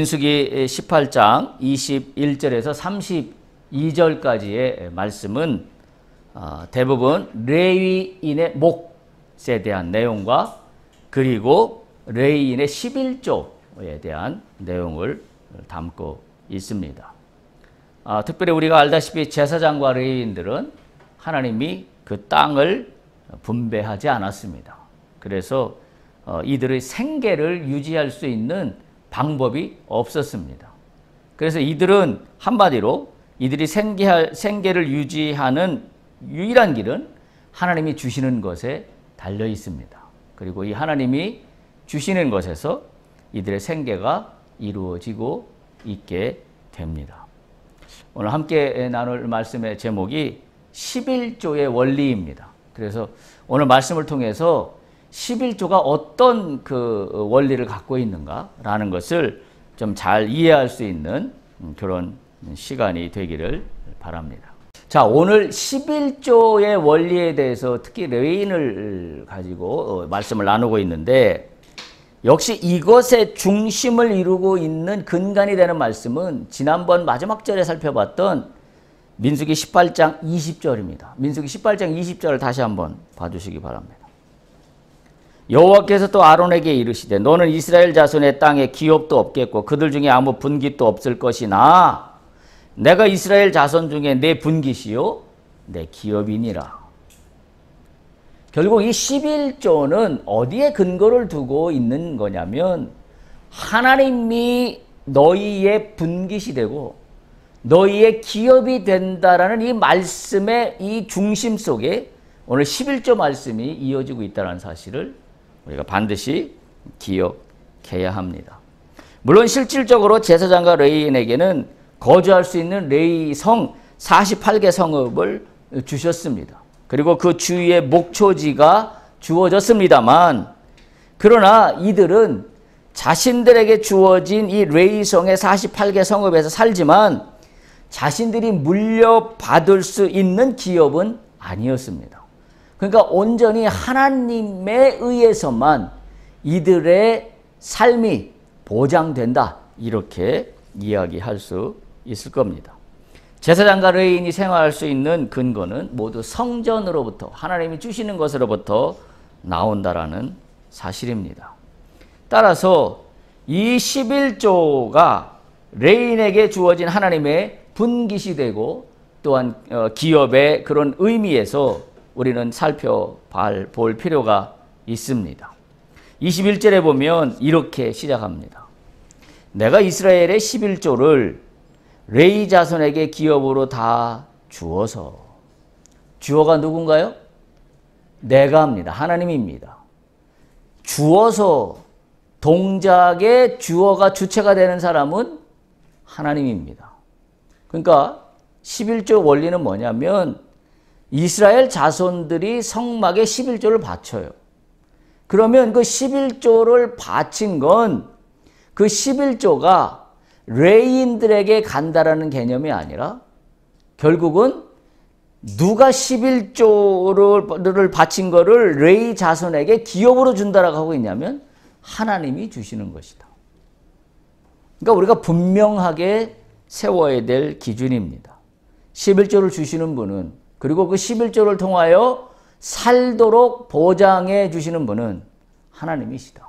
민수기 18장 21절에서 32절까지의 말씀은 대부분 레위인의 몫에 대한 내용과 그리고 레위인의 11조에 대한 내용을 담고 있습니다. 특별히 우리가 알다시피 제사장과 레위인들은 하나님이 그 땅을 분배하지 않았습니다. 그래서 이들의 생계를 유지할 수 있는 방법이 없었습니다. 그래서 이들은 한마디로 이들이 생계를 유지하는 유일한 길은 하나님이 주시는 것에 달려 있습니다. 그리고 이 하나님이 주시는 것에서 이들의 생계가 이루어지고 있게 됩니다. 오늘 함께 나눌 말씀의 제목이 11조의 원리입니다. 그래서 오늘 말씀을 통해서 11조가 어떤 그 원리를 갖고 있는가라는 것을 좀 잘 이해할 수 있는 그런 시간이 되기를 바랍니다. 자, 오늘 11조의 원리에 대해서 특히 레위인을 가지고 말씀을 나누고 있는데 역시 이것의 중심을 이루고 있는 근간이 되는 말씀은 지난번 마지막 절에 살펴봤던 민수기 18장 20절입니다. 민수기 18장 20절을 다시 한번 봐주시기 바랍니다. 여호와께서 또 아론에게 이르시되 너는 이스라엘 자손의 땅에 기업도 없겠고 그들 중에 아무 분깃도 없을 것이나 내가 이스라엘 자손 중에 내 분깃이요 내 기업이니라. 결국 이 11조는 어디에 근거를 두고 있는 거냐면 하나님이 너희의 분깃이 되고 너희의 기업이 된다라는 이 말씀의 이 중심 속에 오늘 11조 말씀이 이어지고 있다는 사실을 우리가 반드시 기억해야 합니다. 물론 실질적으로 제사장과 레위인에게는 거주할 수 있는 레위성 48개 성읍을 주셨습니다. 그리고 그 주위에 목초지가 주어졌습니다만 그러나 이들은 자신들에게 주어진 이 레위성의 48개 성읍에서 살지만 자신들이 물려받을 수 있는 기업은 아니었습니다. 그러니까 온전히 하나님에 의해서만 이들의 삶이 보장된다 이렇게 이야기할 수 있을 겁니다. 제사장과 레위인이 생활할 수 있는 근거는 모두 성전으로부터 하나님이 주시는 것으로부터 나온다라는 사실입니다. 따라서 이 11조가 레위인에게 주어진 하나님의 분깃이 되고 또한 기업의 그런 의미에서 우리는 살펴볼 필요가 있습니다. 21절에 보면 이렇게 시작합니다. 내가 이스라엘의 11조를 레위 자손에게 기업으로 다 주어서. 주어가 누군가요? 내가 합니다. 하나님입니다. 주어서 동작의 주어가 주체가 되는 사람은 하나님입니다. 그러니까 11조 원리는 뭐냐면 이스라엘 자손들이 성막에 11조를 바쳐요. 그러면 그 11조를 바친 건 그 11조가 레위인들에게 간다라는 개념이 아니라 결국은 누가 11조를 바친 거를 레위 자손에게 기업으로 준다라고 하고 있냐면 하나님이 주시는 것이다. 그러니까 우리가 분명하게 세워야 될 기준입니다. 11조를 주시는 분은 그리고 그 11조를 통하여 살도록 보장해 주시는 분은 하나님이시다.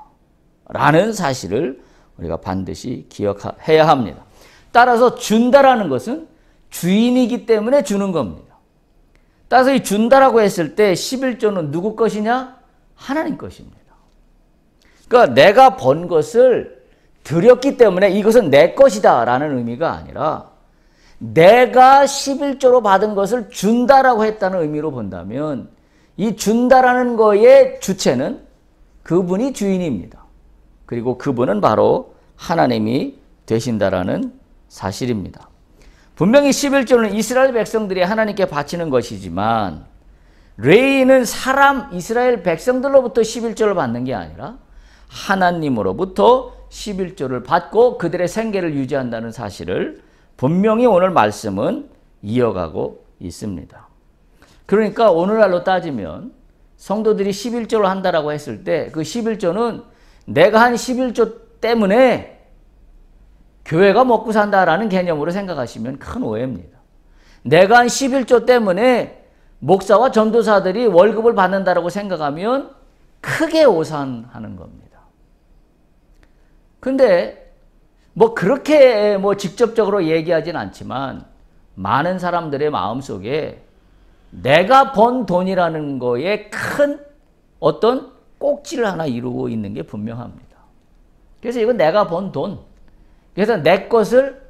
라는 사실을 우리가 반드시 기억해야 합니다. 따라서 준다라는 것은 주인이기 때문에 주는 겁니다. 따라서 이 준다라고 했을 때 11조는 누구 것이냐? 하나님 것입니다. 그러니까 내가 번 것을 드렸기 때문에 이것은 내 것이다 라는 의미가 아니라 내가 11조로 받은 것을 준다라고 했다는 의미로 본다면 이 준다라는 거의 주체는 그분이 주인입니다. 그리고 그분은 바로 하나님이 되신다라는 사실입니다. 분명히 11조는 이스라엘 백성들이 하나님께 바치는 것이지만 레위인은 이스라엘 백성들로부터 11조를 받는 게 아니라 하나님으로부터 11조를 받고 그들의 생계를 유지한다는 사실을 분명히 오늘 말씀은 이어가고 있습니다. 그러니까 오늘날로 따지면 성도들이 11조를 한다라고 했을 때 그 11조는 내가 한 11조 때문에 교회가 먹고 산다라는 개념으로 생각하시면 큰 오해입니다. 내가 한 11조 때문에 목사와 전도사들이 월급을 받는다라고 생각하면 크게 오산하는 겁니다. 근데 뭐 그렇게 뭐 직접적으로 얘기하진 않지만 많은 사람들의 마음속에 내가 번 돈이라는 거에 큰 어떤 꼭지를 하나 이루고 있는 게 분명합니다. 그래서 이건 내가 번 돈, 그래서 내 것을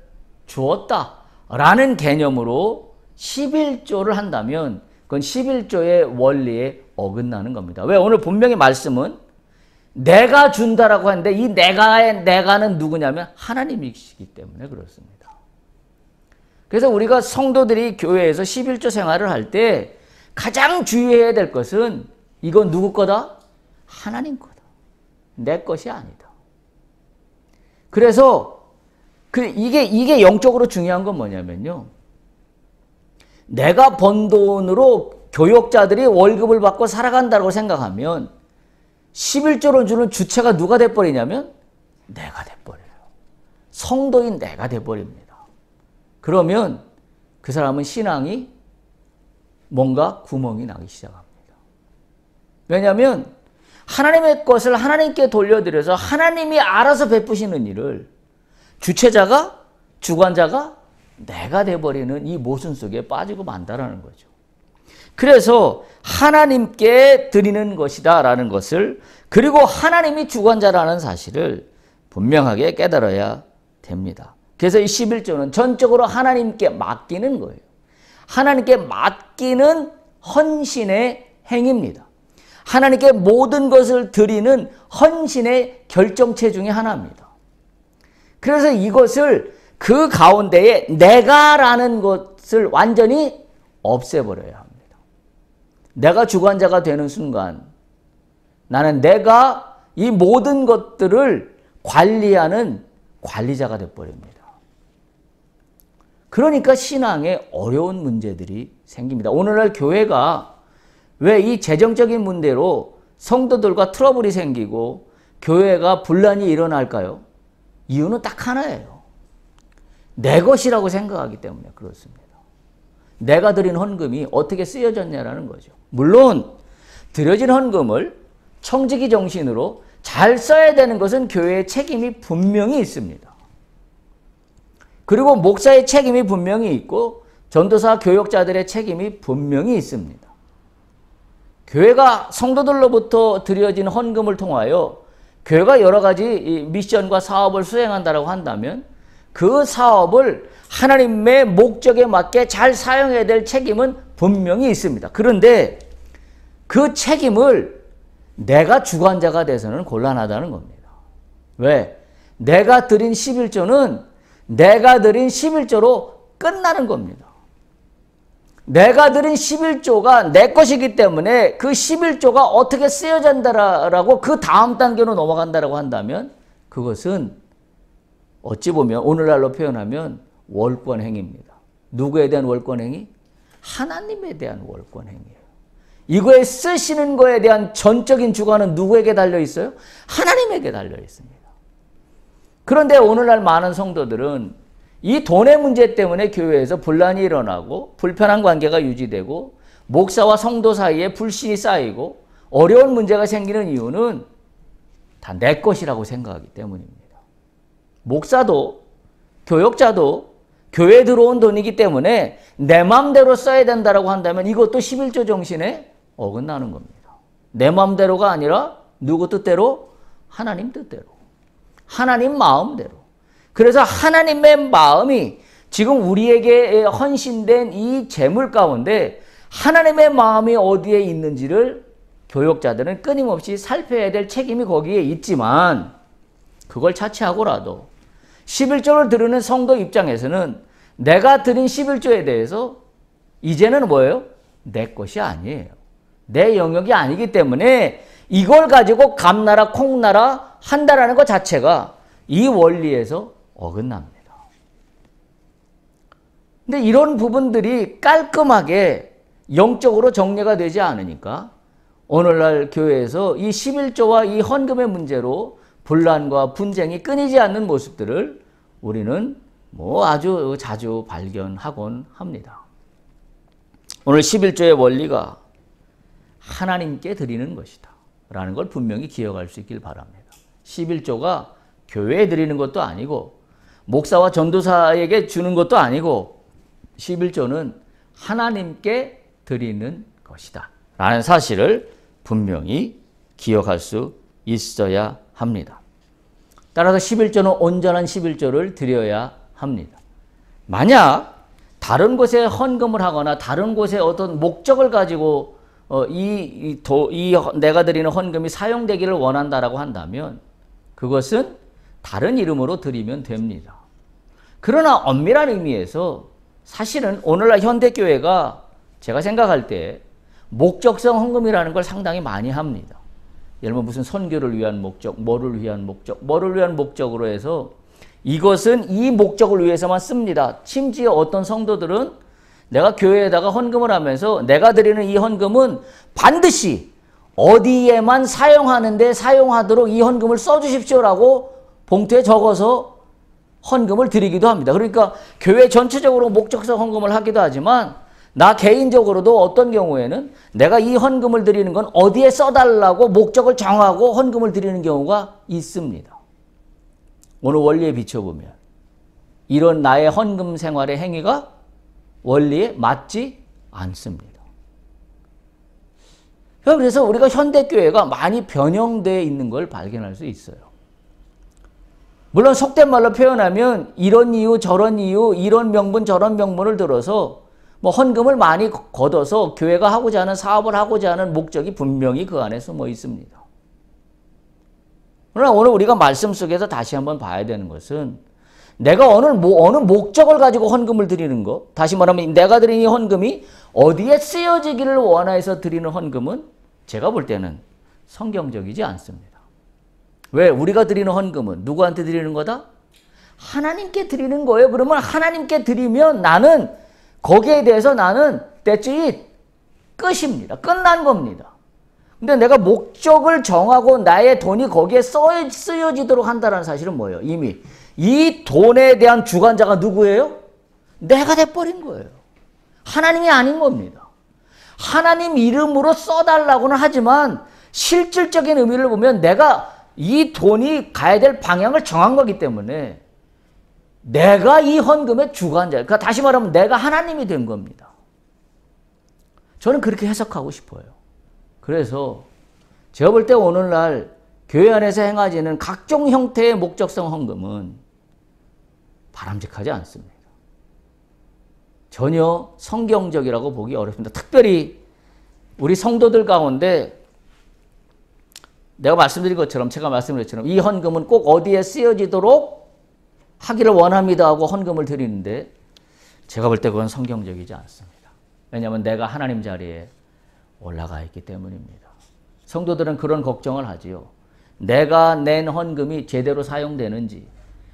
주었다라는 개념으로 11조를 한다면 그건 11조의 원리에 어긋나는 겁니다. 왜? 오늘 분명히 말씀은 내가 준다라고 하는데 이 내가는 누구냐면 하나님이시기 때문에 그렇습니다. 그래서 우리가 성도들이 교회에서 11조 생활을 할 때 가장 주의해야 될 것은 이건 누구 거다? 하나님 거다. 내 것이 아니다. 그래서 이게 영적으로 중요한 건 뭐냐면요. 내가 번 돈으로 교역자들이 월급을 받고 살아간다고 생각하면 11조를 주는 주체가 누가 돼버리냐면 내가 돼버려요. 성도인 내가 돼버립니다. 그러면 그 사람은 신앙이 뭔가 구멍이 나기 시작합니다. 왜냐하면 하나님의 것을 하나님께 돌려드려서 하나님이 알아서 베푸시는 일을 주체자가, 주관자가 내가 돼버리는 이 모순 속에 빠지고 만다라는 거죠. 그래서 하나님께 드리는 것이다 라는 것을, 그리고 하나님이 주관자라는 사실을 분명하게 깨달아야 됩니다. 그래서 이 11조는 전적으로 하나님께 맡기는 거예요. 하나님께 맡기는 헌신의 행위입니다. 하나님께 모든 것을 드리는 헌신의 결정체 중에 하나입니다. 그래서 이것을 그 가운데에 내가라는 것을 완전히 없애버려야 합니다. 내가 주관자가 되는 순간 나는 내가 이 모든 것들을 관리하는 관리자가 되어버립니다. 그러니까 신앙에 어려운 문제들이 생깁니다. 오늘날 교회가 왜 이 재정적인 문제로 성도들과 트러블이 생기고 교회가 분란이 일어날까요? 이유는 딱 하나예요. 내 것이라고 생각하기 때문에 그렇습니다. 내가 드린 헌금이 어떻게 쓰여졌냐라는 거죠. 물론 드려진 헌금을 청지기 정신으로 잘 써야 되는 것은 교회의 책임이 분명히 있습니다. 그리고 목사의 책임이 분명히 있고 전도사 교역자들의 책임이 분명히 있습니다. 교회가 성도들로부터 드려진 헌금을 통하여 교회가 여러 가지 미션과 사업을 수행한다고 한다면 그 사업을 하나님의 목적에 맞게 잘 사용해야 될 책임은 분명히 있습니다. 그런데 그 책임을 내가 주관자가 돼서는 곤란하다는 겁니다. 왜? 내가 드린 11조는 내가 드린 11조로 끝나는 겁니다. 내가 드린 11조가 내 것이기 때문에 그 11조가 어떻게 쓰여진다라고 그 다음 단계로 넘어간다라고 한다면 그것은 어찌 보면 오늘날로 표현하면 월권행위입니다. 누구에 대한 월권행위? 하나님에 대한 월권행위예요. 이거에 쓰시는 거에 대한 전적인 주관은 누구에게 달려 있어요? 하나님에게 달려 있습니다. 그런데 오늘날 많은 성도들은 이 돈의 문제 때문에 교회에서 분란이 일어나고 불편한 관계가 유지되고 목사와 성도 사이에 불신이 쌓이고 어려운 문제가 생기는 이유는 다 내 것이라고 생각하기 때문입니다. 목사도 교역자도 교회에 들어온 돈이기 때문에 내 마음대로 써야 된다고 한다면 이것도 11조 정신에 어긋나는 겁니다. 내 마음대로가 아니라 누구 뜻대로? 하나님 뜻대로. 하나님 마음대로. 그래서 하나님의 마음이 지금 우리에게 헌신된 이 재물 가운데 하나님의 마음이 어디에 있는지를 교역자들은 끊임없이 살펴야 될 책임이 거기에 있지만 그걸 차치하고라도 11조를 드리는 성도 입장에서는 내가 드린 11조에 대해서 이제는 뭐예요? 내 것이 아니에요. 내 영역이 아니기 때문에 이걸 가지고 감나라 콩나라 한다라는 것 자체가 이 원리에서 어긋납니다. 근데 이런 부분들이 깔끔하게 영적으로 정리가 되지 않으니까 오늘날 교회에서 이 11조와 이 헌금의 문제로 분란과 분쟁이 끊이지 않는 모습들을 우리는 뭐 아주 자주 발견하곤 합니다. 오늘 11조의 원리가 하나님께 드리는 것이다 라는 걸 분명히 기억할 수 있길 바랍니다. 11조가 교회에 드리는 것도 아니고 목사와 전도사에게 주는 것도 아니고 11조는 하나님께 드리는 것이다 라는 사실을 분명히 기억할 수 있어야 합니다. 따라서 11조는 온전한 11조를 드려야 합니다. 만약 다른 곳에 헌금을 하거나 다른 곳에 어떤 목적을 가지고 내가 드리는 헌금이 사용되기를 원한다라고 한다면 그것은 다른 이름으로 드리면 됩니다. 그러나 엄밀한 의미에서 사실은 오늘날 현대교회가 제가 생각할 때 목적성 헌금이라는 걸 상당히 많이 합니다. 예를 들면 무슨 선교를 위한 목적, 뭐를 위한 목적으로 해서 이것은 이 목적을 위해서만 씁니다. 심지어 어떤 성도들은 내가 교회에다가 헌금을 하면서 내가 드리는 이 헌금은 반드시 어디에만 사용하는데 사용하도록 이 헌금을 써주십시오라고 봉투에 적어서 헌금을 드리기도 합니다. 그러니까 교회 전체적으로 목적성 헌금을 하기도 하지만 나 개인적으로도 어떤 경우에는 내가 이 헌금을 드리는 건 어디에 써달라고 목적을 정하고 헌금을 드리는 경우가 있습니다. 오늘 원리에 비춰보면 이런 나의 헌금 생활의 행위가 원리에 맞지 않습니다. 그래서 우리가 현대교회가 많이 변형되어 있는 걸 발견할 수 있어요. 물론 속된 말로 표현하면 이런 이유 저런 이유 이런 명분 저런 명분을 들어서 뭐 헌금을 많이 걷어서 교회가 하고자 하는 사업을 하고자 하는 목적이 분명히 그 안에 숨어 있습니다. 그러나 오늘 우리가 말씀 속에서 다시 한번 봐야 되는 것은 내가 어느 목적을 가지고 헌금을 드리는 것, 다시 말하면 내가 드리는 이 헌금이 어디에 쓰여지기를 원해서 드리는 헌금은 제가 볼 때는 성경적이지 않습니다. 왜? 우리가 드리는 헌금은 누구한테 드리는 거다? 하나님께 드리는 거예요. 그러면 하나님께 드리면 나는 거기에 대해서 나는 that's it. 끝입니다. 끝난 겁니다. 근데 내가 목적을 정하고 나의 돈이 거기에 쓰여지도록 한다는 사실은 뭐예요? 이미 이 돈에 대한 주관자가 누구예요? 내가 돼버린 거예요. 하나님이 아닌 겁니다. 하나님 이름으로 써달라고는 하지만 실질적인 의미를 보면 내가 이 돈이 가야 될 방향을 정한 거기 때문에 내가 이 헌금의 주관자예요. 그러니까 다시 말하면 내가 하나님이 된 겁니다. 저는 그렇게 해석하고 싶어요. 그래서 제가 볼 때 오늘날 교회 안에서 행하지는 각종 형태의 목적성 헌금은 바람직하지 않습니다. 전혀 성경적이라고 보기 어렵습니다. 특별히 우리 성도들 가운데 내가 말씀드린 것처럼 제가 말씀드린 것처럼 이 헌금은 꼭 어디에 쓰여지도록 하기를 원합니다 하고 헌금을 드리는데 제가 볼 때 그건 성경적이지 않습니다. 왜냐하면 내가 하나님 자리에 올라가 있기 때문입니다. 성도들은 그런 걱정을 하지요. 내가 낸 헌금이 제대로 사용되는지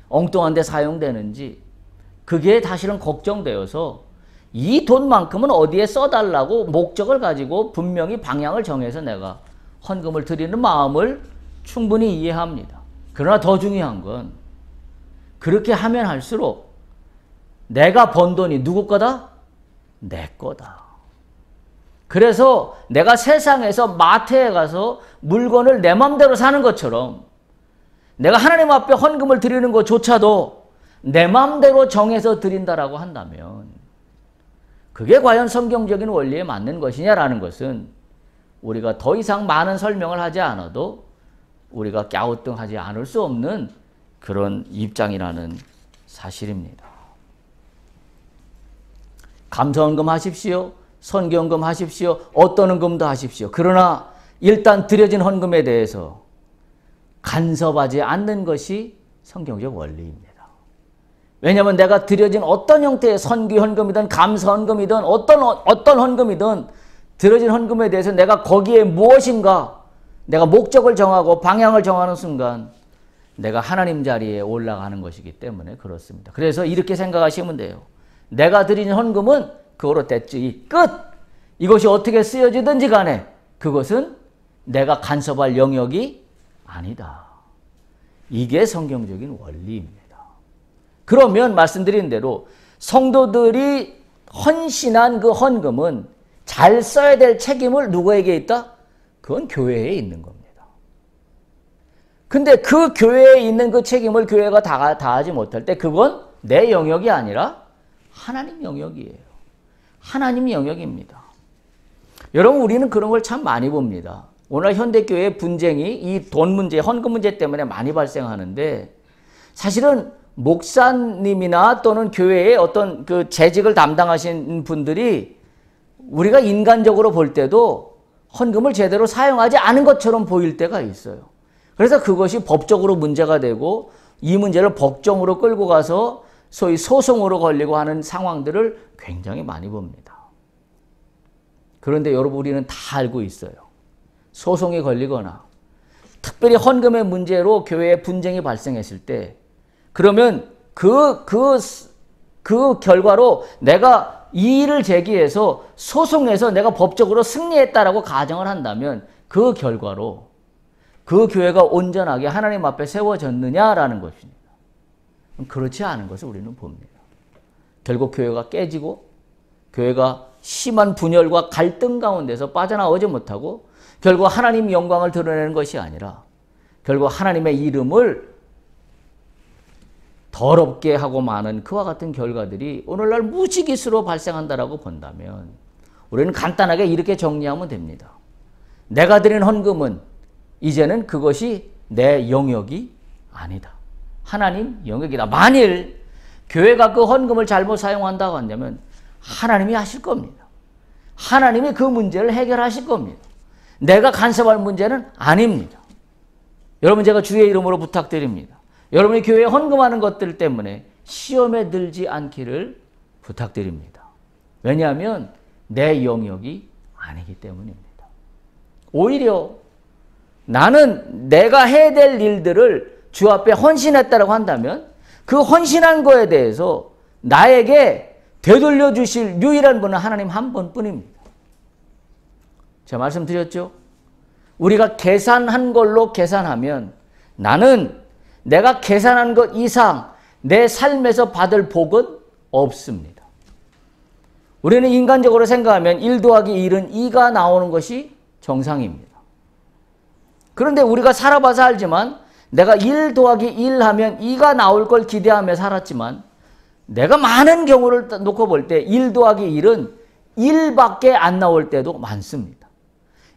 엉뚱한 데 사용되는지 그게 사실은 걱정되어서 이 돈만큼은 어디에 써달라고 목적을 가지고 분명히 방향을 정해서 내가 헌금을 드리는 마음을 충분히 이해합니다. 그러나 더 중요한 건 그렇게 하면 할수록 내가 번 돈이 누구 거다? 내 거다. 그래서 내가 세상에서 마트에 가서 물건을 내 맘대로 사는 것처럼 내가 하나님 앞에 헌금을 드리는 것조차도 내 맘대로 정해서 드린다라고 한다면 그게 과연 성경적인 원리에 맞는 것이냐라는 것은 우리가 더 이상 많은 설명을 하지 않아도 우리가 갸우뚱하지 않을 수 없는 그런 입장이라는 사실입니다. 감사헌금 하십시오. 선교헌금 하십시오. 어떤 헌금도 하십시오. 그러나 일단 드려진 헌금에 대해서 간섭하지 않는 것이 성경적 원리입니다. 왜냐하면 내가 드려진 어떤 형태의 선교헌금이든 감사헌금이든 어떤 헌금이든 드려진 헌금에 대해서 내가 거기에 무엇인가 내가 목적을 정하고 방향을 정하는 순간 내가 하나님 자리에 올라가는 것이기 때문에 그렇습니다. 그래서 이렇게 생각하시면 돼요. 내가 드린 헌금은 그거로 됐지. 끝! 이것이 어떻게 쓰여지든지 간에 그것은 내가 간섭할 영역이 아니다. 이게 성경적인 원리입니다. 그러면 말씀드린 대로 성도들이 헌신한 그 헌금은 잘 써야 될 책임을 누구에게 있다? 그건 교회에 있는 겁니다. 근데 그 교회에 있는 그 책임을 교회가 다하지 못할 때 그건 내 영역이 아니라 하나님 영역이에요. 하나님 영역입니다. 여러분, 우리는 그런 걸 참 많이 봅니다. 오늘 현대교회의 분쟁이 이 돈 문제, 헌금 문제 때문에 많이 발생하는데 사실은 목사님이나 또는 교회의 어떤 그 재직을 담당하신 분들이 우리가 인간적으로 볼 때도 헌금을 제대로 사용하지 않은 것처럼 보일 때가 있어요. 그래서 그것이 법적으로 문제가 되고 이 문제를 법정으로 끌고 가서 소위 소송으로 걸리고 하는 상황들을 굉장히 많이 봅니다. 그런데 여러분, 우리는 다 알고 있어요. 소송이 걸리거나 특별히 헌금의 문제로 교회에 분쟁이 발생했을 때 그러면 그 결과로 내가 이의를 제기해서 소송해서 내가 법적으로 승리했다라고 가정을 한다면 그 결과로 그 교회가 온전하게 하나님 앞에 세워졌느냐라는 것입니다. 그렇지 않은 것을 우리는 봅니다. 결국 교회가 깨지고 교회가 심한 분열과 갈등 가운데서 빠져나오지 못하고 결국 하나님 영광을 드러내는 것이 아니라 결국 하나님의 이름을 더럽게 하고 마는 그와 같은 결과들이 오늘날 무지기수로 발생한다라고 본다면 우리는 간단하게 이렇게 정리하면 됩니다. 내가 드린 헌금은 이제는 그것이 내 영역이 아니다. 하나님 영역이다. 만일 교회가 그 헌금을 잘못 사용한다고 한다면 하나님이 하실 겁니다. 하나님이 그 문제를 해결하실 겁니다. 내가 간섭할 문제는 아닙니다. 여러분, 제가 주의 이름으로 부탁드립니다. 여러분이 교회에 헌금하는 것들 때문에 시험에 들지 않기를 부탁드립니다. 왜냐하면 내 영역이 아니기 때문입니다. 오히려 나는 내가 해야 될 일들을 주 앞에 헌신했다고 한다면 그 헌신한 거에 대해서 나에게 되돌려 주실 유일한 분은 하나님 한 분뿐입니다. 제가 말씀드렸죠? 우리가 계산한 걸로 계산하면 나는 내가 계산한 것 이상 내 삶에서 받을 복은 없습니다. 우리는 인간적으로 생각하면 1 더하기 1은 2가 나오는 것이 정상입니다. 그런데 우리가 살아봐서 알지만 내가 1 더하기 1 하면 2가 나올 걸 기대하며 살았지만 내가 많은 경우를 놓고 볼 때 1 더하기 1은 1밖에 안 나올 때도 많습니다.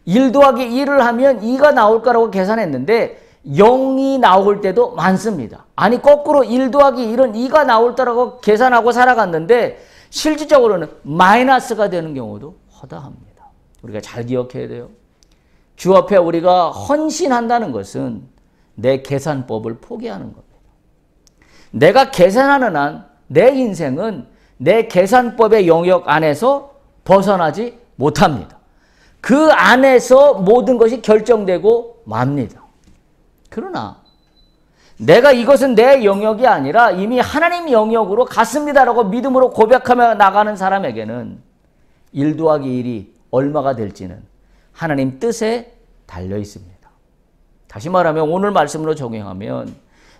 1 더하기 1을 하면 2가 나올 거라고 계산했는데 0이 나올 때도 많습니다. 아니 거꾸로 1 더하기 1은 2가 나올 거라고 계산하고 살아갔는데 실질적으로는 마이너스가 되는 경우도 허다합니다. 우리가 잘 기억해야 돼요. 주 앞에 우리가 헌신한다는 것은 내 계산법을 포기하는 겁니다. 내가 계산하는 한 내 인생은 내 계산법의 영역 안에서 벗어나지 못합니다. 그 안에서 모든 것이 결정되고 맙니다. 그러나 내가 이것은 내 영역이 아니라 이미 하나님 영역으로 갔습니다라고 믿음으로 고백하며 나가는 사람에게는 1 더하기 1이 얼마가 될지는 하나님 뜻에 달려 있습니다. 다시 말하면 오늘 말씀으로 적용하면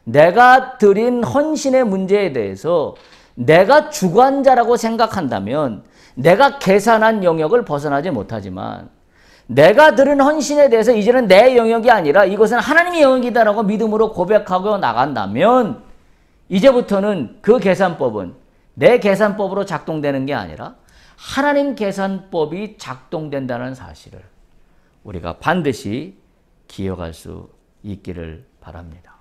내가 드린 헌신의 문제에 대해서 내가 주관자라고 생각한다면 내가 계산한 영역을 벗어나지 못하지만 내가 드린 헌신에 대해서 이제는 내 영역이 아니라 이것은 하나님의 영역이다라고 믿음으로 고백하고 나간다면 이제부터는 그 계산법은 내 계산법으로 작동되는 게 아니라 하나님 계산법이 작동된다는 사실을 우리가 반드시 기억할 수 있기를 바랍니다.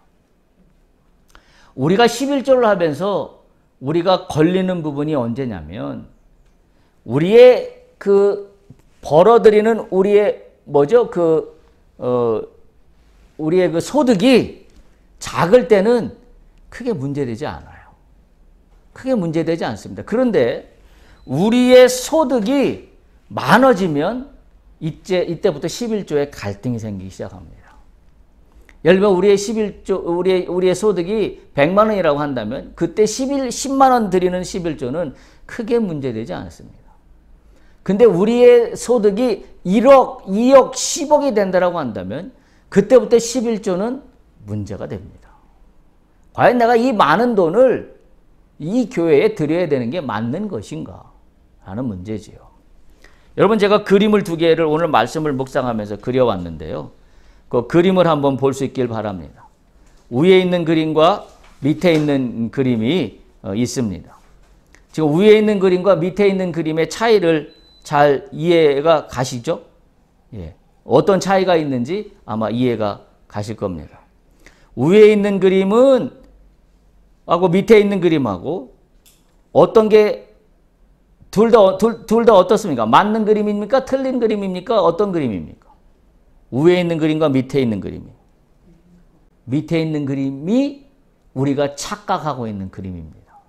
우리가 11조를 하면서 우리가 걸리는 부분이 언제냐면 우리의 그 벌어들이는 우리의 우리의 그 소득이 작을 때는 크게 문제되지 않아요. 크게 문제되지 않습니다. 그런데 우리의 소득이 많아지면 이때부터 11조에 갈등이 생기기 시작합니다. 예를 들면 우리의 11조, 우리의 소득이 100만 원이라고 한다면 그때 10만 원 드리는 11조는 크게 문제되지 않습니다. 근데 우리의 소득이 1억, 2억, 10억이 된다고 한다면 그때부터 11조는 문제가 됩니다. 과연 내가 이 많은 돈을 이 교회에 드려야 되는 게 맞는 것인가 하는 문제지요. 여러분, 제가 그림을 두 개를 오늘 말씀을 묵상하면서 그려왔는데요. 그 그림을 한번 볼 수 있길 바랍니다. 위에 있는 그림과 밑에 있는 그림이 있습니다. 지금 위에 있는 그림과 밑에 있는 그림의 차이를 잘 이해가 가시죠? 예. 어떤 차이가 있는지 아마 이해가 가실 겁니다. 위에 있는 그림은 하고 밑에 있는 그림하고 어떤 게 둘 다 어떻습니까? 맞는 그림입니까? 틀린 그림입니까? 어떤 그림입니까? 위에 있는 그림과 밑에 있는 그림이. 밑에 있는 그림이 우리가 착각하고 있는 그림입니다.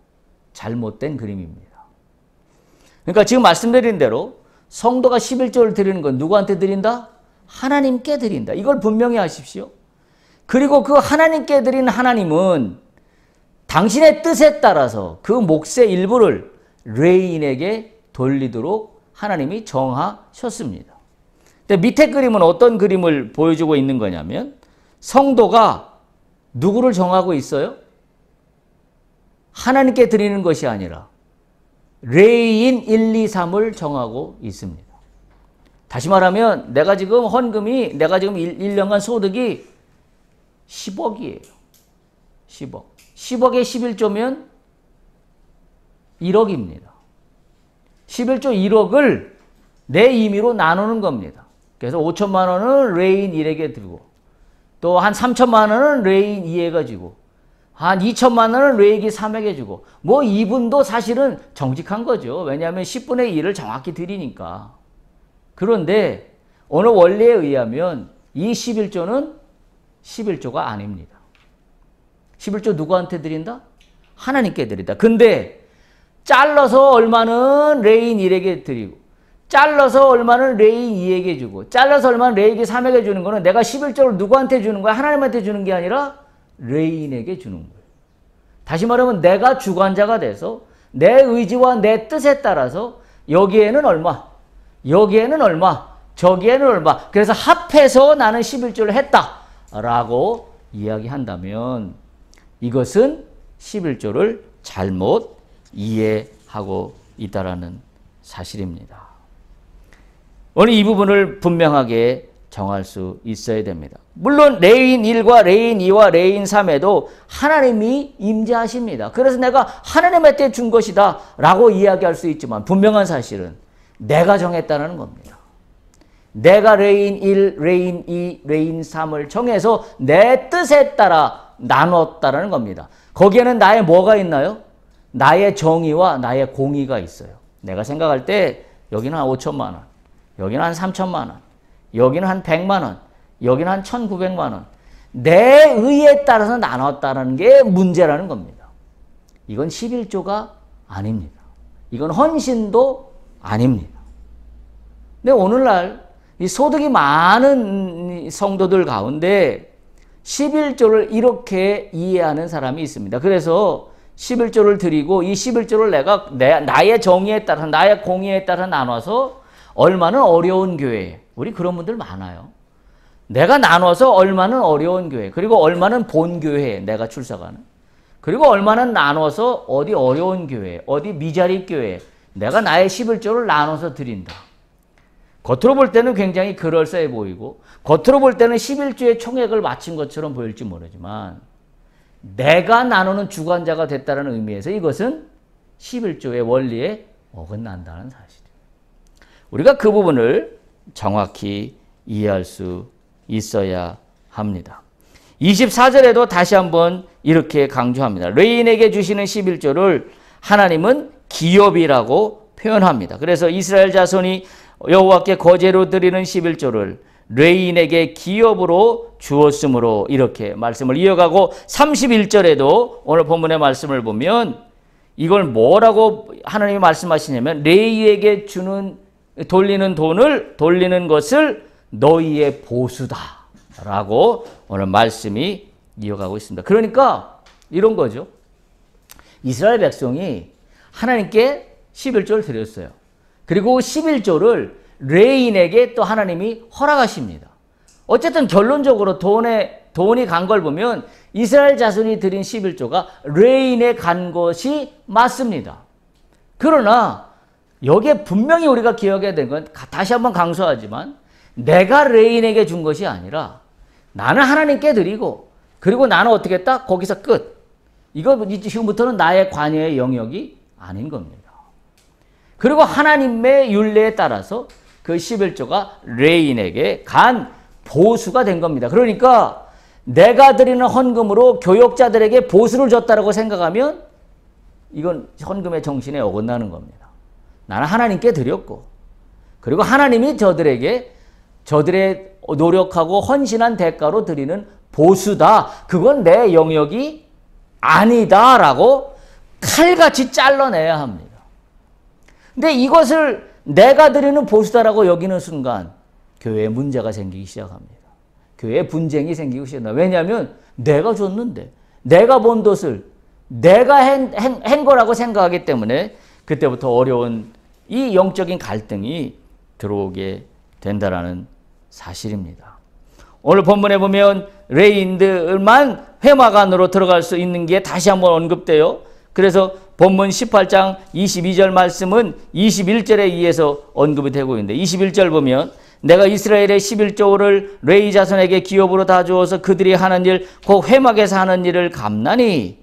잘못된 그림입니다. 그러니까 지금 말씀드린 대로 성도가 11조를 드리는 건 누구한테 드린다? 하나님께 드린다. 이걸 분명히 하십시오. 그리고 그 하나님께 드리는 하나님은 당신의 뜻에 따라서 그 몫의 일부를 레인에게 돌리도록 하나님이 정하셨습니다. 근데 밑에 그림은 어떤 그림을 보여주고 있는 거냐면 성도가 누구를 정하고 있어요? 하나님께 드리는 것이 아니라 레인 1, 2, 3을 정하고 있습니다. 다시 말하면 내가 지금 1년간 소득이 10억이에요. 10억. 10억에 11조면 1억입니다. 11조 1억을 내 임의로 나누는 겁니다. 그래서 5천만 원은 레인 1에게 드리고 또 한 3천만 원은 레인 2에게 주고 한 2천만 원은 레인 3에게 주고 뭐 이분도 사실은 정직한 거죠. 왜냐하면 10분의 1을 정확히 드리니까. 그런데 오늘 원리에 의하면 이 11조는 11조가 아닙니다. 11조 누구한테 드린다? 하나님께 드린다. 근데 잘라서 얼마는 레인 1에게 드리고 잘라서 얼마는 레인 2에게 주고 잘라서 얼마는 레인 3에게 주는 거는 내가 11조를 누구한테 주는 거야? 하나님한테 주는 게 아니라 레인에게 주는 거예요. 다시 말하면 내가 주관자가 돼서 내 의지와 내 뜻에 따라서 여기에는 얼마, 여기에는 얼마, 저기에는 얼마. 그래서 합해서 나는 11조를 했다라고 이야기한다면 이것은 11조를 잘못 이해하고 있다라는 사실입니다. 오늘 이 부분을 분명하게 정할 수 있어야 됩니다. 물론 레인 1과 레인 2와 레인 3에도 하나님이 임재하십니다. 그래서 내가 하나님한테 준 것이다 라고 이야기할 수 있지만 분명한 사실은 내가 정했다는 겁니다. 내가 레인 1, 레인 2, 레인 3을 정해서 내 뜻에 따라 나눴다는 겁니다. 거기에는 나의 뭐가 있나요? 나의 정의와 나의 공의가 있어요. 내가 생각할 때 여기는 한 5천만 원, 여기는 한 3천만 원, 여기는 한 100만 원, 여기는 한 1,900만 원. 내 의에 따라서 나눴다는 게 문제라는 겁니다. 이건 11조가 아닙니다. 이건 헌신도 아닙니다. 근데 오늘날 이 소득이 많은 성도들 가운데 11조를 이렇게 이해하는 사람이 있습니다. 그래서 11조를 드리고 이 11조를 내가 나의 정의에 따라서 나의 공의에 따라 나눠서 얼마는 어려운 교회, 우리 그런 분들 많아요. 내가 나눠서 얼마는 어려운 교회, 그리고 얼마는 본 교회 내가 출석하는, 그리고 얼마는 나눠서 어디 어려운 교회, 어디 미자립 교회 내가 나의 11조를 나눠서 드린다. 겉으로 볼 때는 굉장히 그럴싸해 보이고 겉으로 볼 때는 11조의 총액을 마친 것처럼 보일지 모르지만 내가 나누는 주관자가 됐다는 의미에서 이것은 11조의 원리에 어긋난다는 사실이에요. 우리가 그 부분을 정확히 이해할 수 있어야 합니다. 24절에도 다시 한번 이렇게 강조합니다. 레인에게 주시는 11조를 하나님은 기업이라고 표현합니다. 그래서 이스라엘 자손이 여호와께 거제로 드리는 11조를 레인에게 기업으로 주었으므로 이렇게 말씀을 이어가고 31절에도 오늘 본문의 말씀을 보면 이걸 뭐라고 하나님이 말씀하시냐면 레위에게 돌리는 돈을 돌리는 것을 너희의 보수다 라고 오늘 말씀이 이어가고 있습니다. 그러니까 이런 거죠. 이스라엘 백성이 하나님께 11조를 드렸어요. 그리고 11조를 레인에게 또 하나님이 허락하십니다. 어쨌든 결론적으로 돈의 돈이 간 걸 보면 이스라엘 자손이 드린 11조가 레인에 간 것이 맞습니다. 그러나 여기에 분명히 우리가 기억해야 되는 건 다시 한번 강조하지만 내가 레인에게 준 것이 아니라 나는 하나님께 드리고 그리고 나는 어떻게 했다? 거기서 끝. 이거 지금부터는 나의 관여의 영역이 아닌 겁니다. 그리고 하나님의 율례에 따라서 그 11조가 레인에게 간 보수가 된 겁니다. 그러니까 내가 드리는 헌금으로 교역자들에게 보수를 줬다라고 생각하면 이건 헌금의 정신에 어긋나는 겁니다. 나는 하나님께 드렸고 그리고 하나님이 저들에게 저들의 노력하고 헌신한 대가로 드리는 보수다. 그건 내 영역이 아니다라고 칼같이 잘라내야 합니다. 근데 이것을 내가 드리는 보수다라고 여기는 순간 교회에 문제가 생기기 시작합니다. 교회에 분쟁이 생기기 시작합니다. 왜냐하면 내가 줬는데 내가 번 돛을 내가 한 거라고 생각하기 때문에 그때부터 어려운 이 영적인 갈등이 들어오게 된다라는 사실입니다. 오늘 본문에 보면 레인들만 회막 안으로 들어갈 수 있는 게 다시 한번 언급돼요. 그래서 본문 18장 22절 말씀은 21절에 의해서 언급이 되고 있는데 21절 보면 내가 이스라엘의 11조를 레위 자손에게 기업으로 다 주어서 그들이 하는 일, 곧 회막에서 하는 일을 갚나니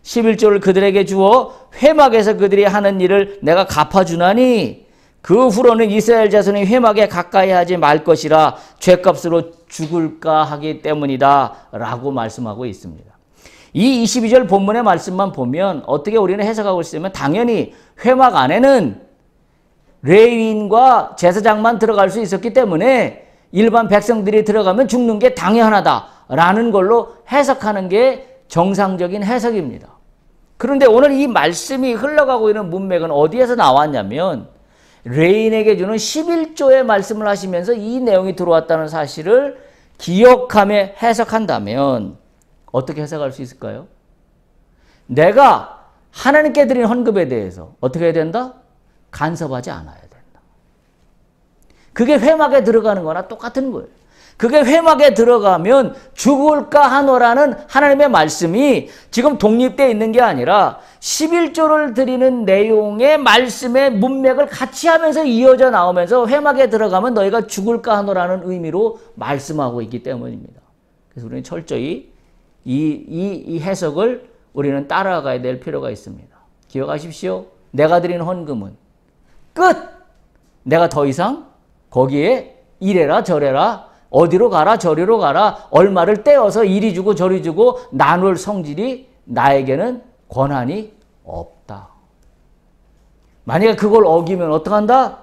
11조를 그들에게 주어 회막에서 그들이 하는 일을 내가 갚아주나니 그 후로는 이스라엘 자손이 회막에 가까이 하지 말 것이라 죗값으로 죽을까 하기 때문이다 라고 말씀하고 있습니다. 이 22절 본문의 말씀만 보면 어떻게 우리는 해석하고 있으면 당연히 회막 안에는 레위인과 제사장만 들어갈 수 있었기 때문에 일반 백성들이 들어가면 죽는 게 당연하다라는 걸로 해석하는 게 정상적인 해석입니다. 그런데 오늘 이 말씀이 흘러가고 있는 문맥은 어디에서 나왔냐면 레인에게 주는 11조의 말씀을 하시면서 이 내용이 들어왔다는 사실을 기억하며 해석한다면 어떻게 해석할 수 있을까요? 내가 하나님께 드린 헌금에 대해서 어떻게 해야 된다? 간섭하지 않아야 된다. 그게 회막에 들어가는 거나 똑같은 거예요. 그게 회막에 들어가면 죽을까 하노라는 하나님의 말씀이 지금 독립되어 있는 게 아니라 11조를 드리는 내용의 말씀의 문맥을 같이 하면서 이어져 나오면서 회막에 들어가면 너희가 죽을까 하노라는 의미로 말씀하고 있기 때문입니다. 그래서 우리는 철저히 이 해석을 우리는 따라가야 될 필요가 있습니다. 기억하십시오. 내가 드린 헌금은 끝! 내가 더 이상 거기에 이래라 저래라 어디로 가라 저리로 가라 얼마를 떼어서 이리 주고 저리 주고 나눌 성질이 나에게는 권한이 없다. 만약에 그걸 어기면 어떡한다?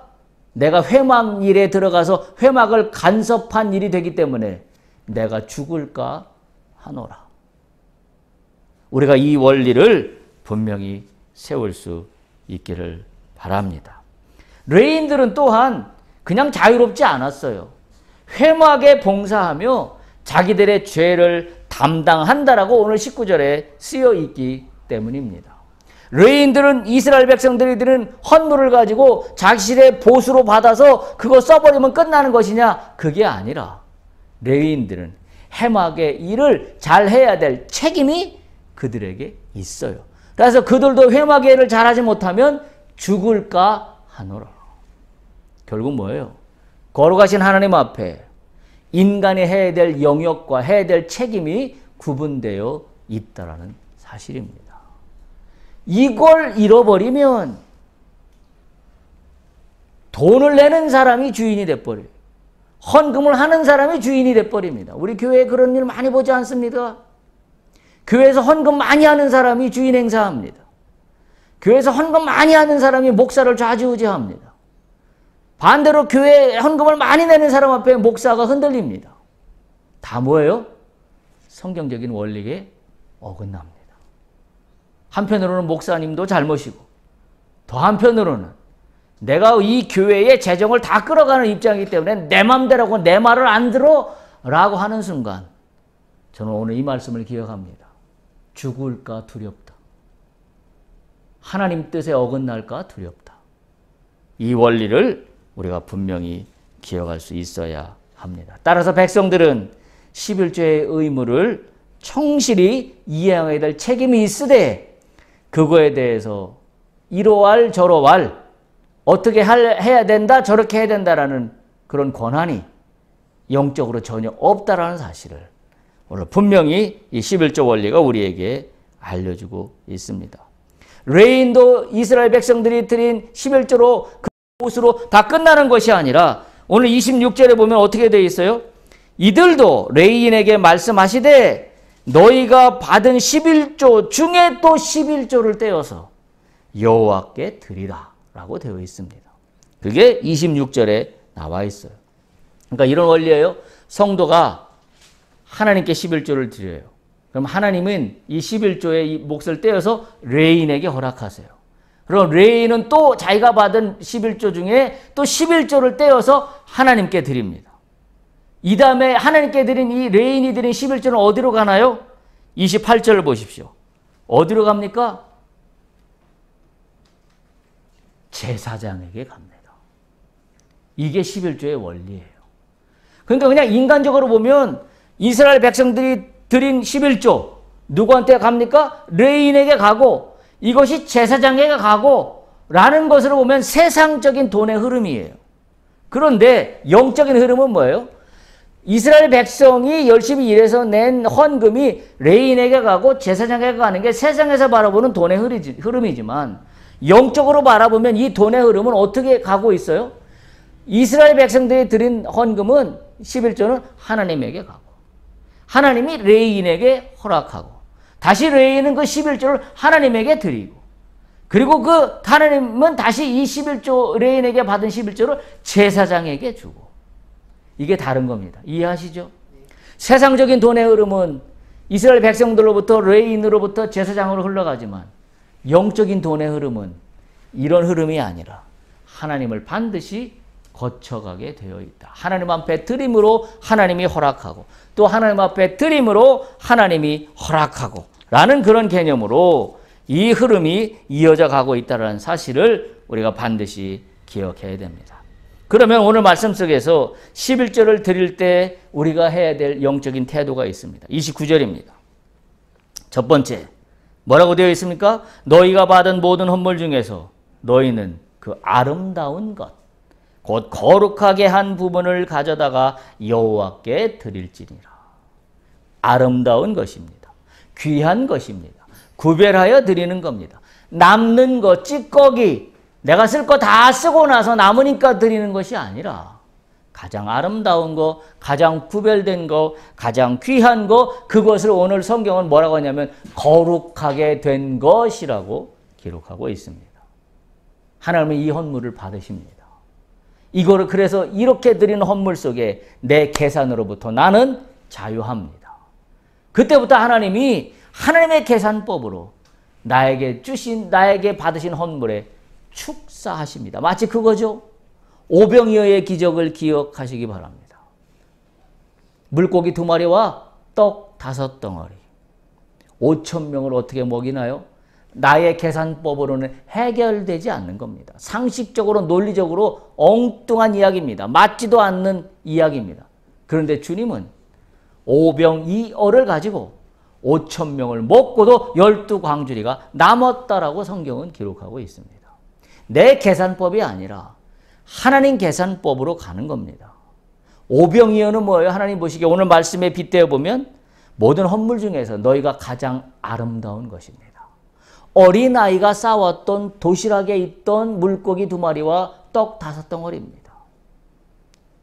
내가 회막 일에 들어가서 회막을 간섭한 일이 되기 때문에 내가 죽을까 하노라. 우리가 이 원리를 분명히 세울 수 있기를 바랍니다. 레인들은 또한 그냥 자유롭지 않았어요. 회막에 봉사하며 자기들의 죄를 담당한다라고 오늘 19절에 쓰여 있기 때문입니다. 레인들은 이스라엘 백성들이 드는 헌물을 가지고 자신의 보수로 받아서 그거 써버리면 끝나는 것이냐? 그게 아니라 레인들은 회막의 일을 잘 해야 될 책임이 그들에게 있어요. 그래서 그들도 회막의 일을 잘하지 못하면 죽을까 하노라. 결국 뭐예요? 거룩하신 하나님 앞에 인간이 해야 될 영역과 해야 될 책임이 구분되어 있다는 사실입니다. 이걸 잃어버리면 돈을 내는 사람이 주인이 돼버려요. 헌금을 하는 사람이 주인이 돼버립니다. 우리 교회에 그런 일 많이 보지 않습니까? 교회에서 헌금 많이 하는 사람이 주인 행사합니다. 교회에서 헌금 많이 하는 사람이 목사를 좌지우지합니다. 반대로 교회에 헌금을 많이 내는 사람 앞에 목사가 흔들립니다. 다 뭐예요? 성경적인 원리에 어긋납니다. 한편으로는 목사님도 잘못이고 더 한편으로는 내가 이 교회의 재정을 다 끌어가는 입장이기 때문에 내 맘대로고 내 말을 안 들어 라고 하는 순간 저는 오늘 이 말씀을 기억합니다. 죽을까 두렵다. 하나님 뜻에 어긋날까 두렵다. 이 원리를 우리가 분명히 기억할 수 있어야 합니다. 따라서 백성들은 11조의 의무를 충실히 이행하게 될 책임이 있으되 그거에 대해서 이러할 저러할 어떻게 해야 된다 저렇게 해야 된다라는 그런 권한이 영적으로 전혀 없다라는 사실을 오늘 분명히 이 11조 원리가 우리에게 알려주고 있습니다. 레인도 이스라엘 백성들이 드린 11조로 그 옷으로 다 끝나는 것이 아니라 오늘 26절에 보면 어떻게 되어 있어요? 이들도 레인에게 말씀하시되 너희가 받은 11조 중에 또 11조를 떼어서 여호와께 드리라 라고 되어 있습니다. 그게 26절에 나와 있어요. 그러니까 이런 원리예요. 성도가 하나님께 11조를 드려요. 그럼 하나님은 이 11조의 이 몫을 떼어서 레인에게 허락하세요. 그럼 레인은 또 자기가 받은 11조 중에 또 11조를 떼어서 하나님께 드립니다. 이 다음에 하나님께 드린 이 레인이 드린 11조는 어디로 가나요? 28절을 보십시오. 어디로 갑니까? 제사장에게 갑니다. 이게 11조의 원리예요. 그러니까 그냥 인간적으로 보면 이스라엘 백성들이 드린 11조 누구한테 갑니까? 레인에게 가고 이것이 제사장에게 가고 라는 것으로 보면 세상적인 돈의 흐름이에요. 그런데 영적인 흐름은 뭐예요? 이스라엘 백성이 열심히 일해서 낸 헌금이 레인에게 가고 제사장에게 가는 게 세상에서 바라보는 돈의 흐름이지만 영적으로 바라보면 이 돈의 흐름은 어떻게 가고 있어요? 이스라엘 백성들이 드린 헌금은 11조는 하나님에게 가고 하나님이 레인에게 허락하고 다시 레인은 그 11조를 하나님에게 드리고 그리고 그 하나님은 다시 이 11조 레인에게 받은 11조를 제사장에게 주고 이게 다른 겁니다. 이해하시죠? 세상적인 돈의 흐름은 이스라엘 백성들로부터 레인으로부터 제사장으로 흘러가지만 영적인 돈의 흐름은 이런 흐름이 아니라 하나님을 반드시 거쳐가게 되어 있다. 하나님 앞에 드림으로 하나님이 허락하고 또 하나님 앞에 드림으로 하나님이 허락하고 라는 그런 개념으로 이 흐름이 이어져 가고 있다는 사실을 우리가 반드시 기억해야 됩니다. 그러면 오늘 말씀 속에서 11조를 드릴 때 우리가 해야 될 영적인 태도가 있습니다. 29절입니다. 첫 번째 뭐라고 되어 있습니까? 너희가 받은 모든 헌물 중에서 너희는 그 아름다운 것 곧 거룩하게 한 부분을 가져다가 여호와께 드릴지니라. 아름다운 것입니다. 귀한 것입니다. 구별하여 드리는 겁니다. 남는 것, 찌꺼기, 내가 쓸 거 다 쓰고 나서 남으니까 드리는 것이 아니라 가장 아름다운 거, 가장 구별된 거, 가장 귀한 거, 그것을 오늘 성경은 뭐라고 하냐면 거룩하게 된 것이라고 기록하고 있습니다. 하나님은 이 헌물을 받으십니다. 이거를 그래서 이렇게 드리는 헌물 속에 내 계산으로부터 나는 자유합니다. 그때부터 하나님이 하나님의 계산법으로 나에게 주신, 나에게 받으신 헌물에 축사하십니다. 마치 그거죠. 오병이어의 기적을 기억하시기 바랍니다. 물고기 2마리와 떡 5덩어리. 5,000명을 어떻게 먹이나요? 나의 계산법으로는 해결되지 않는 겁니다. 상식적으로 논리적으로 엉뚱한 이야기입니다. 맞지도 않는 이야기입니다. 그런데 주님은 오병이어를 가지고 5,000명을 먹고도 12광주리가 남았다라고 성경은 기록하고 있습니다. 내 계산법이 아니라 하나님 계산법으로 가는 겁니다. 오병이어는 뭐예요? 하나님 보시기에 오늘 말씀에 빗대어 보면 모든 헌물 중에서 너희가 가장 아름다운 것입니다. 어린아이가 싸웠던 도시락에 있던 물고기 2마리와 떡 5덩어리입니다.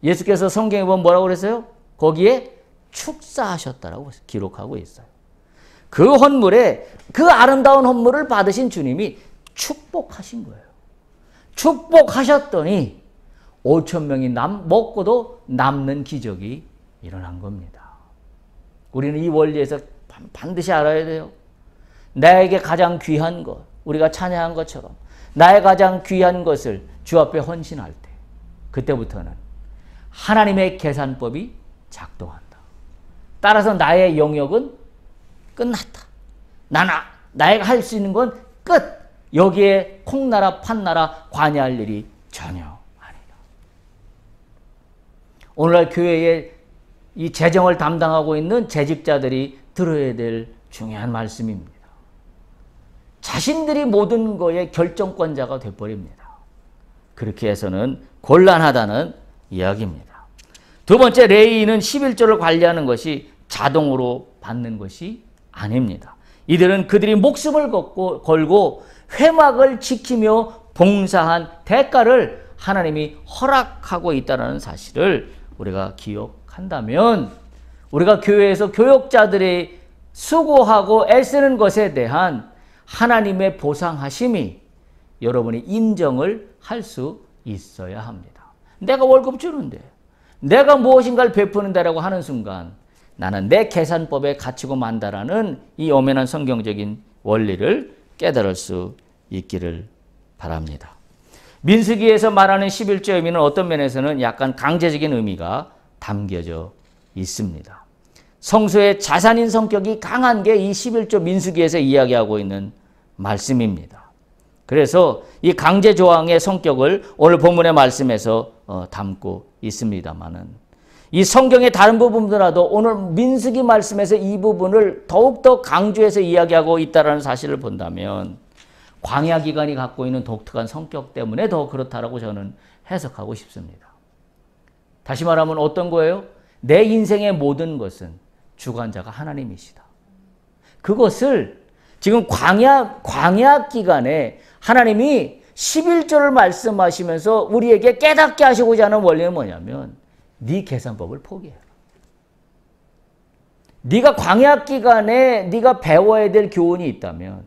예수께서 성경에 보면 뭐라고 그랬어요? 거기에 축사하셨다라고 기록하고 있어요. 그 헌물에 그 아름다운 헌물을 받으신 주님이 축복하신 거예요. 축복하셨더니 5,000명이 먹고도 남는 기적이 일어난 겁니다. 우리는 이 원리에서 반드시 알아야 돼요. 나에게 가장 귀한 것, 우리가 찬양한 것처럼 나의 가장 귀한 것을 주 앞에 헌신할 때 그때부터는 하나님의 계산법이 작동한다. 따라서 나의 영역은 끝났다. 나에게 할 수 있는 건 끝. 여기에 콩나라 판나라 관여할 일이 전혀 아니다. 오늘날 교회에 이 재정을 담당하고 있는 재직자들이 들어야 될 중요한 말씀입니다. 자신들이 모든 거에 결정권자가 되어버립니다. 그렇게 해서는 곤란하다는 이야기입니다. 두 번째, 레위인은 11조를 관리하는 것이 자동으로 받는 것이 아닙니다. 이들은 그들이 목숨을 걸고 회막을 지키며 봉사한 대가를 하나님이 허락하고 있다는 사실을 우리가 기억한다면 우리가 교회에서 교역자들이 수고하고 애쓰는 것에 대한 하나님의 보상하심이 여러분이 인정을 할 수 있어야 합니다. 내가 월급 주는데, 내가 무엇인가를 베푸는다라고 하는 순간 나는 내 계산법에 갇히고 만다라는 이 엄연한 성경적인 원리를 깨달을 수 있기를 바랍니다. 민수기에서 말하는 11조의 의미는 어떤 면에서는 약간 강제적인 의미가 담겨져 있습니다. 성소의 자산인 성격이 강한 게 이 11조 민수기에서 이야기하고 있는 말씀입니다. 그래서 이 강제 조항의 성격을 오늘 본문의 말씀에서 담고 있습니다만은 이 성경의 다른 부분들라도 오늘 민수기 말씀에서 이 부분을 더욱더 강조해서 이야기하고 있다는 사실을 본다면 광야 기간이 갖고 있는 독특한 성격 때문에 더 그렇다라고 저는 해석하고 싶습니다. 다시 말하면 어떤 거예요? 내 인생의 모든 것은 주관자가 하나님이시다. 그것을 지금 광야 기간에 하나님이 11조를 말씀하시면서 우리에게 깨닫게 하시고자 하는 원리는 뭐냐면 네 계산법을 포기해라. 네가 광야 기간에 네가 배워야 될 교훈이 있다면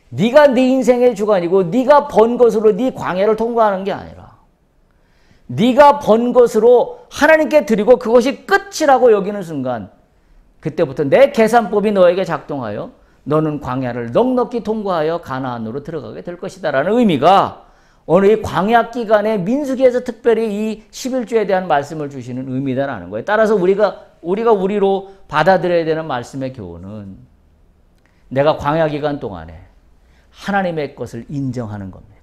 네가 네 인생의 주관이고 네가 번 것으로 네 광야를 통과하는 게 아니라 네가 번 것으로 하나님께 드리고 그것이 끝이라고 여기는 순간 그때부터 내 계산법이 너에게 작동하여 너는 광야를 넉넉히 통과하여 가나안으로 들어가게 될 것이다 라는 의미가 오늘 이 광야 기간에 민수기에서 특별히 이 11조에 대한 말씀을 주시는 의미다라는 거예요. 따라서 우리가 우리로 받아들여야 되는 말씀의 교훈은 내가 광야 기간 동안에 하나님의 것을 인정하는 겁니다.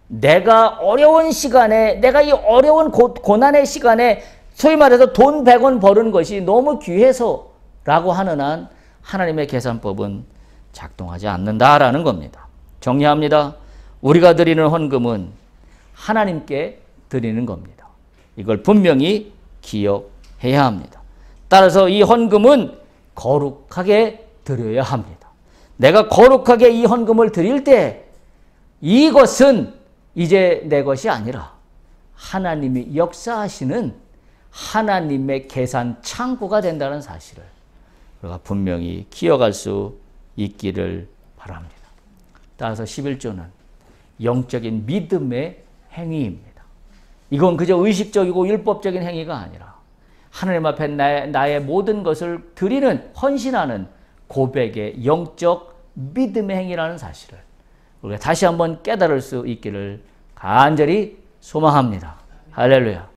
내가 어려운 시간에 내가 이 어려운 고난의 시간에 소위 말해서 돈 100원 버는 것이 너무 귀해서라고 하는 한 하나님의 계산법은 작동하지 않는다라는 겁니다. 정리합니다. 우리가 드리는 헌금은 하나님께 드리는 겁니다. 이걸 분명히 기억해야 합니다. 따라서 이 헌금은 거룩하게 드려야 합니다. 내가 거룩하게 이 헌금을 드릴 때 이것은 이제 내 것이 아니라 하나님이 역사하시는 하나님의 계산 창구가 된다는 사실을 우리가 분명히 기억할 수 있기를 바랍니다. 따라서 11조는 영적인 믿음의 행위입니다. 이건 그저 의식적이고 율법적인 행위가 아니라 하나님 앞에 나의 모든 것을 드리는 헌신하는 고백의 영적 믿음의 행위라는 사실을 우리가 다시 한번 깨달을 수 있기를 간절히 소망합니다. 할렐루야.